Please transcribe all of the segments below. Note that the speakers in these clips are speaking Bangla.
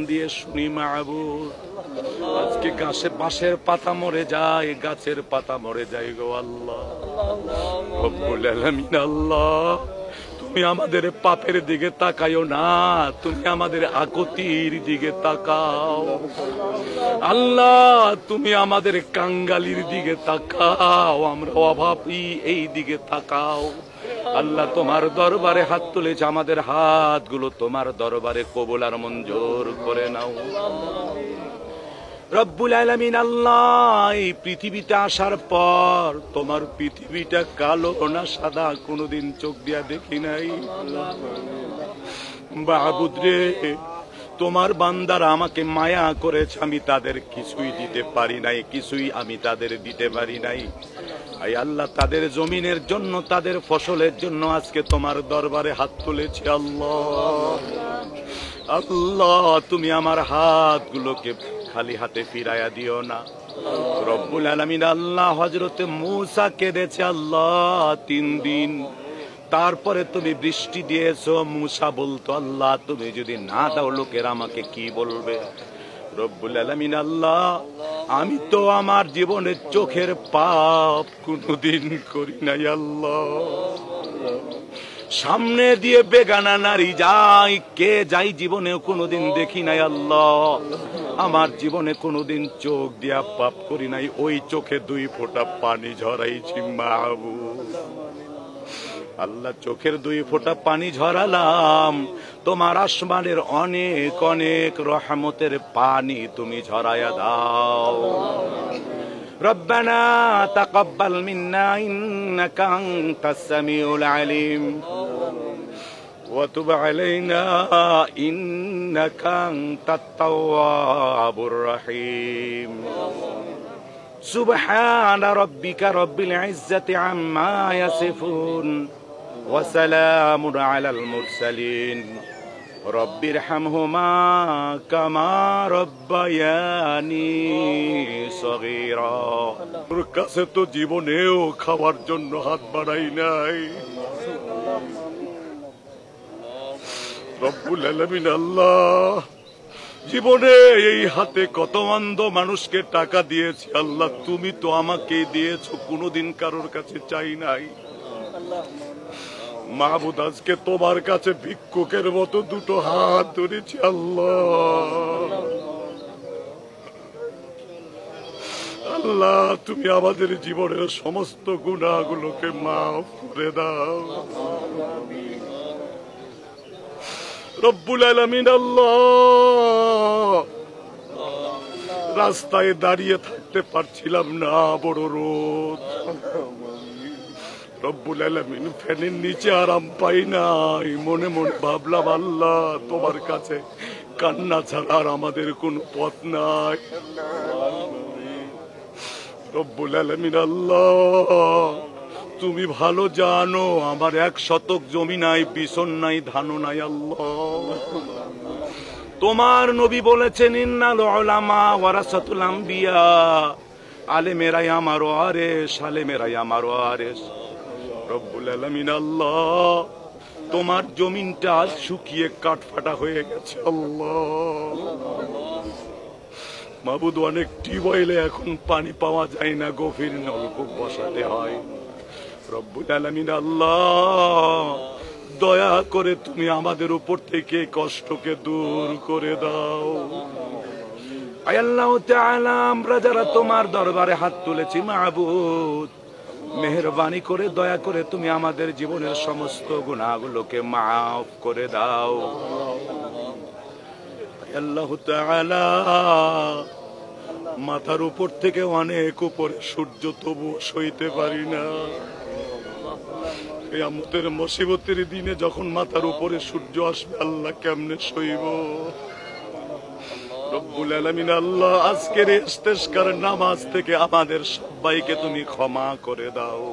দিয়ে শুনি মাহবুব, আজকে গাছে বাঁশের পাতা মরে যায়, গাছের পাতা মরে যায় গো আল্লাহ। রব্বুল আলামিন আল্লাহ, তুমি আমাদের পাপের দিকে তাকাইও না, তুমি আমাদের আকতির দিকে তাকাও আল্লাহ, তুমি আমাদের কাঙ্গালির দিকে তাকাও, আমরা অভাবী এই দিকে তাকাও আল্লাহ। তোমার দরবারে হাত তুলেছে, আমাদের হাতগুলো তোমার দরবারে কবুল আর মঞ্জুর করে নাও রব্বুল আলামিন আল্লাহ। এই পৃথিবীতে আসার পর তোমার পৃথিবীটা কালো না সাদা কোনদিন চোখ দিয়া দেখি নাই মাহবুদ রে। তোমার বান্দারা আমাকে মায়া করেছে, আমি তাদের কিছুই দিতে পারি নাই, কিছুই আমি তাদের দিতে পারি নাই। আই আল্লাহ, তাদের জমিনের জন্য, তাদের ফসলের জন্য আজকে তোমার দরবারে হাত তুলেছি আল্লাহ। আল্লাহ, তুমি আমার হাতগুলোকে খালি হাতে ফিরাইয়া দিও না রব্বুল আলামিন আল্লাহ। হযরতে মূসা কেঁদেছে আল্লাহ 3 দিন, তারপরে তুমি বৃষ্টি দিয়েছো। মূসা বলতো আল্লাহ তুমি যদি না দাও লোকেরা আমাকে কি বলবে। রব্বুল আলামিন আল্লাহ, আমি তো আমার জীবনের চোখের পাপ কোনদিন করি নাই আল্লাহ। সামনে দিয়ে বেগানা নারী যাই কে যাই জীবনেও কোনোদিন দেখি নাই আল্লাহ। আমার জীবনে কোনোদিন চোখ দিয়া পাপ করি নাই, ওই চোখে 2 ফোঁটা পানি ঝরাইছি মাহবুব আল্লাহ। চোখের 2 ফোঁটা পানি ঝরালাম, তোমার আসমানের অনেক অনেক রহমতের পানি তুমি ঝরাইয়া দাও। রব্বানা তাকাব্বাল মিন্না ইন্নাকা আনতাস সামিউল আলিম ওয়া তুব আলাইনা ইন্নাকা আনতাত তাওয়াবুর রহিম। সুবহানা রাব্বিকা রাব্বিল ইজ্জাতি আম্মা ইয়াসিফুন ওয়া সালামুন আলাল মুরসালিন রব্বিরহামহুমা কামা রব্বায়ানি সগীরা। তোর কাছে তো জীবনেও খাওয়ার জন্য হাত বাড়াই নাই রব্বুল আলামিন আল্লাহ। জীবনে এই হাতে কত অন্ধ মানুষকে টাকা দিয়েছি আল্লাহ, তুমি তো আমাকে দিয়েছো, কোনোদিন কারোর কাছে চাই নাই মাহবুদ। আজকে তোমার কাছে ভিক্ষুকের মতো 2টো হাত ধরেছি আল্লাহ। আল্লাহ, তুমি আমাদের জীবনের সমস্ত গুনাহগুলোকে মাফ করে দাও রব্বুল আলামিন আল্লাহ। রাস্তায় দাঁড়িয়ে থাকতে পারছিলাম না, বড় রোদ রব্বুল আলামিন। ফ্যানের নিচে আরাম পাই নাই, মনে মনে ভাবলাম আল্লাহ তোমার কাছে কান্না ছাড়া আর আমাদের কোনো পথ নাই রব্বুল আলামিন আল্লাহ। তুমি ভালো জানো আমার 1 শতক জমি নাই, বিছন নাই, ধানও নাই আল্লাহ। তোমার নবী বলেছেন ইন্নাল উলামা ওয়ারাসাতুল আম্বিয়া, আলেমেরাই আমার ওয়ারিস, আলেমেরাই আমার ওয়ারিস রব্বুল আলামিন আল্লাহ। তোমার জমিনটা শুকিয়ে কাঠফাটা হয়ে গেছে আল্লাহ মাহবুদ। অনেক টিউবওয়েলে এখন পানি পাওয়া যায় না, গভীর নলকূপ বসাতে হয় রব্বুল আলামিন আল্লাহ। দয়া করে তুমি আমাদের উপর থেকে কষ্টকে দূর করে দাও আয় আল্লাহ তাআলা। আমরা যারা তোমার দরবারে হাত তুলেছি মাহবুদ, মেহেরবানি করে দয়া করে তুমি আমাদের জীবনের সমস্ত গুনাহগুলোকে মাফ করে দাও আল্লাহ তাআলা। মাথার উপর থেকে অনেক উপরে সূর্য, তবু সইতে পারি না। কিয়ামতের মুসিবতের দিনে যখন মাথার উপরে সূর্য আসবে আল্লাহ কেমনে সইব রব্বুল আলামিন আল্লাহ। আজকের ইস্তেসকার নামাজ থেকে আমাদের সবাইকে তুমি ক্ষমা করে দাও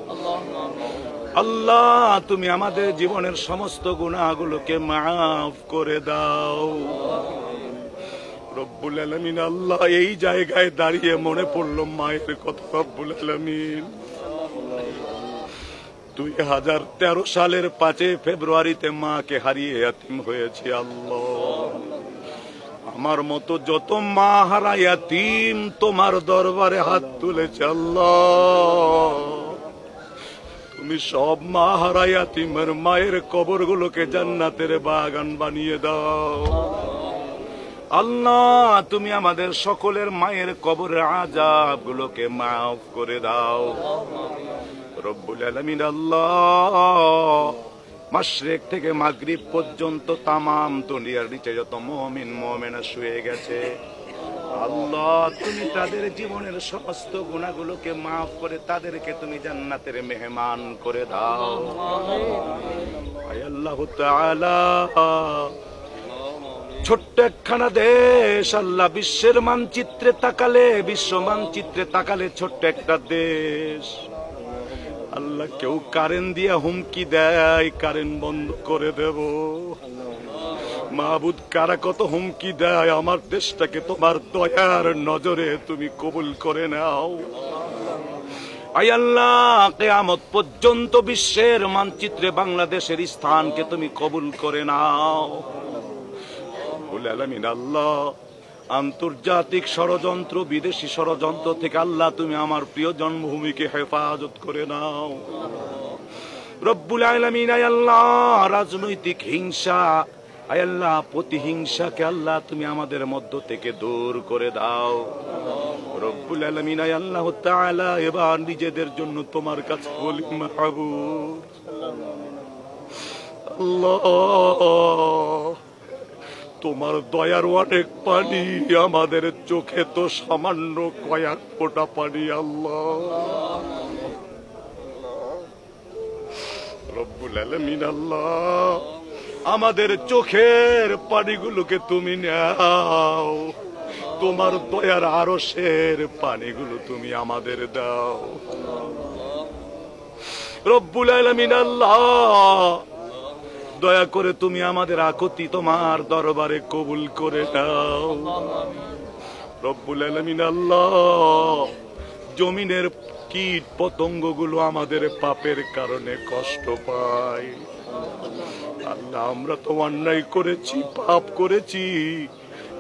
আল্লাহ। তুমি আমাদের জীবনের সমস্ত গুনাহগুলোকে মাফ করে দাও রব্বুল আলামিন আল্লাহ। এই জায়গায় দাঁড়িয়ে মনে পড়লো মায়ের কথা রব্বুল আলামিন। 2013 সালের 5 ফেব্রুয়ারিতে মাকে হারিয়ে ইয়াতীম হয়েছি আল্লাহ। আমার মতো যত মা হারা ইয়াতীম তোমার দরবারে হাত তুলেছে আল্লাহ, তুমি সব মা হারা ইয়াতীমের মায়ের কবরগুলোকে জান্নাতের বাগান বানিয়ে দাও আল্লাহ। তুমি আমাদের সকলের মায়ের কবরের আযাব গুলোকে মাফ করে দাও রব্বুল আলামিন। আল্লাহ, মাশরিক থেকে মাগরিব পর্যন্ত তামাম দুনিয়ার নিচে যত মুমিন মুমিনা শুয়ে গেছে আল্লাহ, তুমি তাদের জীবনের সমস্ত গুনাহগুলোকে মাফ করে তাদেরকে তুমি জান্নাতের মেহমান করে দাও আয় আল্লাহ তাআলা। ছোট্ট একখানা দেশ আল্লাহ, বিশ্বের মানচিত্রে তাকালে, বিশ্ব মানচিত্রে তাকালে ছোট্ট একটা দেশ আল্লাহ। কেউ কারেন্ট দিয়ে হুমকি দেয় কারেন্ট বন্ধ করে দেব, মাহবুদ কারা কত হুমকি দেয়, আমার দেশটাকে তোমার দয়ার নজরে তুমি কবুল করে নাও আয় আল্লাহ। কিয়ামত পর্যন্ত বিশ্বের মানচিত্রে বাংলাদেশের স্থানকে তুমি কবুল করে নাও রব্বুল আলামিন। আল্লাহ, আন্তর্জাতিক ষড়যন্ত্র, বিদেশি ষড়যন্ত্র থেকে আল্লাহ তুমি আমার প্রিয় জন্মভূমিকে হেফাজত করে নাও রব্বুল আলামিন। আয় আল্লাহ, রাজনৈতিক হিংসা, আয় আল্লাহ প্রতিহিংসাকে আল্লাহ তুমি আমাদের মধ্য থেকে দূর করে দাও রব্বুল আলামিন। আয় আল্লাহ তাআলা, এবার নিজেদের জন্য তোমার কাছে বলি মাহবুব আল্লাহ, তোমার দয়ার অনেক পানি, আমাদের চোখে তো সামান্য কয়েক ফোঁটা পানি আল্লাহ রব্বুল আলামিন। আল্লাহ, আমাদের চোখের পানিগুলোকে তুমি নাও, তোমার দয়ার আরশের পানিগুলো তুমি আমাদের দাও রব্বুল আলামিন। আল্লাহ, দয়া করে তুমি আমাদের আকুতি তোমার দরবারে কবুল করে নাও রব্বুল আলামিন। আল্লাহ, জমিনের কীট পতঙ্গগুলো আমাদের পাপের কারণে কষ্ট পায় আল্লাহ, আমরা তো অন্যায় করেছি, পাপ করেছি,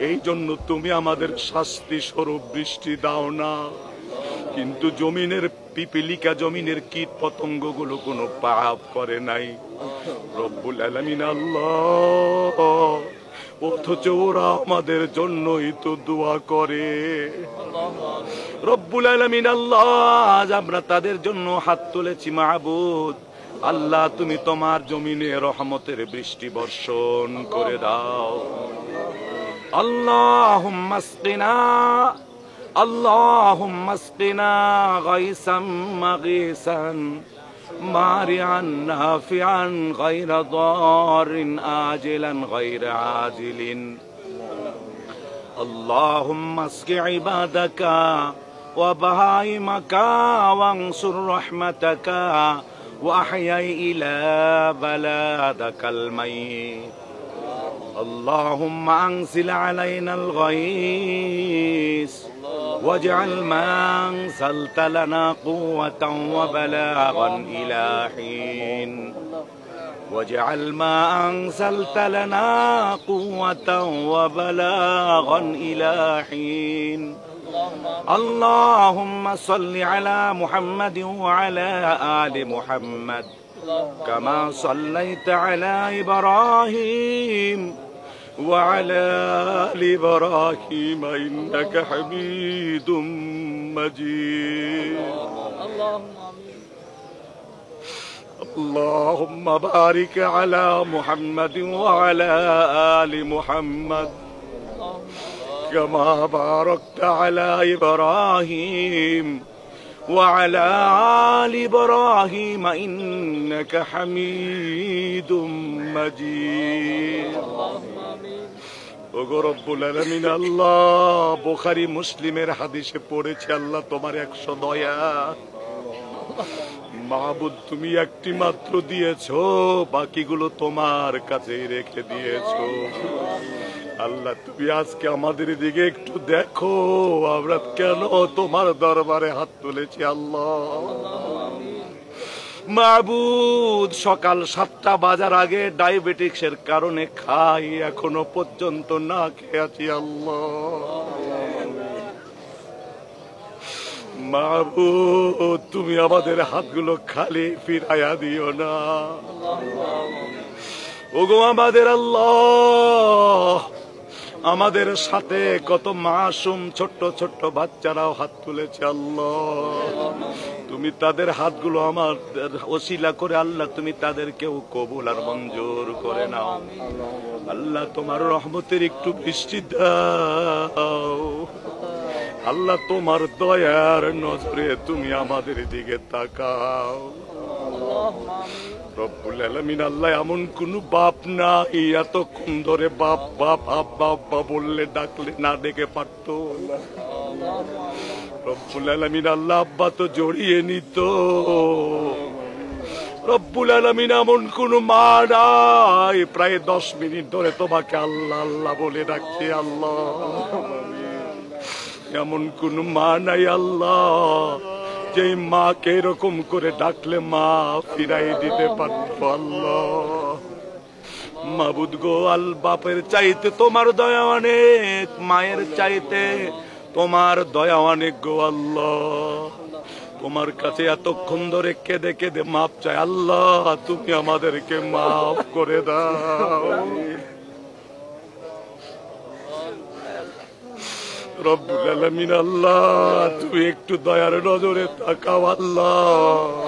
এই জন্য তুমি আমাদের শাস্তি স্বরূপ বৃষ্টি দাও না, কিন্তু জমিনের পিপিলিকা, জমিনের কীট পতঙ্গগুলো কোনো পাপ করে নাই রব্বুল আলামিন। আল্লাহ, অথচ ওরা আমাদের জন্যই তো দোয়া করে রব্বুল আলামিন। আল্লাহ, আজ আমরা তাদের জন্য হাত তুলেছি মাহবুদ আল্লাহ, তুমি তোমার জমিনে রহমতের বৃষ্টি বর্ষণ করে দাও আল্লাহুম্মা আসকিনা, আল্লাহুম্মা আসকিনা গায়সাম মাগীসান মারিআন নাফিআন গায়রা দারিন আজিলান গায়রা আজিলিন। আল্লাহুম্মা আসকি ইবাদাকা ওয়া বাহাইমাকা ওয়ানসুর রাহমাতাকা ওয়া আহইয়া ইলা বালাদাকাল মাইয়িত। আল্লাহুম্মা আনজিল আলাইনাল গায়স واجعل ما أنزلت لنا قوة وبلاغا إلى حين، واجعل ما أنزلت لنا قوة وبلاغا إلى حين. اللهم صل على محمد وعلى آل محمد كما صليت على إبراهيم وعلى آل إبراهيم إنك حميد مجيد. اللهم بارك على محمد وعلى آل محمد كما باركت على إبراهيم وعلى آل إبراهيم إنك حميد مجيد. ওগো রব্বুল আলামিন, আল্লাহ, বুখারী মুসলিমের হাদিসে পড়েছে আল্লাহ তোমার 100 দয়া মাহবুদ, তুমি একটি মাত্র দিয়েছো, বাকিগুলো তোমার কাছেই রেখে দিয়েছো আল্লাহ। তুমি আজকে আমাদের দিকে একটু দেখো, আমরা কেন তোমার দরবারে হাত তুলেছি আল্লাহ। মাবুদ, সকাল 7টা বাজার আগে ডায়াবেটিক্সের কারণে খাই, এখনো পর্যন্ত না খেয়ে আছি আল্লাহ। মাবুদ, তুমি আমাদের হাতগুলো খালি ফিরাইয়া দিও না। ওগো আমাদের আল্লাহ, আমাদের সাথে কত মাসুম ছোট্ট ছোট্ট বাচ্চারাও হাত তুলেছে আল্লাহ, তুমি তাদের হাতগুলো আমাদের ওসিলা করে আল্লাহ তুমি তাদেরকেও কবুল আর মঞ্জুর করে নাও আল্লাহ। তোমার রহমতের একটু বৃষ্টি দাও আল্লাহ, তোমার দয়ার নজরে তুমি আমাদের দিকে তাকাও রব্বুল আলামিন। আল্লাহ, এমন কোন বাপ নাই এতক্ষণ ধরে বাপ বাপ আব্বা আব্বা বললে ডাকলে না ডেকে পারত। রব্বুল আলামিন, আল্লাহ আব্বা তো জড়িয়ে নিত। রব্বুল আলামিন, এমন কোন মা নাই প্রায় 10 মিনিট ধরে তোমাকে আল্লাহ আল্লাহ বলে ডাকছে আল্লাহ। এমন কোন মা নাই আল্লাহ যে মাকে এরকম করে ডাকলে মা ফিরাই দিতে পারত আল্লাহ। মাবুদ গো, আল বাপের চাইতে তোমার দয়া অনেক, মায়ের চাইতে তোমার দয়া অনেক গো আল্লাহ। তোমার কাছে এতক্ষণ ধরে কেঁদে কেঁদে মাপ চাই আল্লাহ, তুমি আমাদেরকে মাফ করে দাও রব্বুল আলামিন। আল্লাহ, তুমি একটু দয়ার নজরে তাকাও আল্লাহ।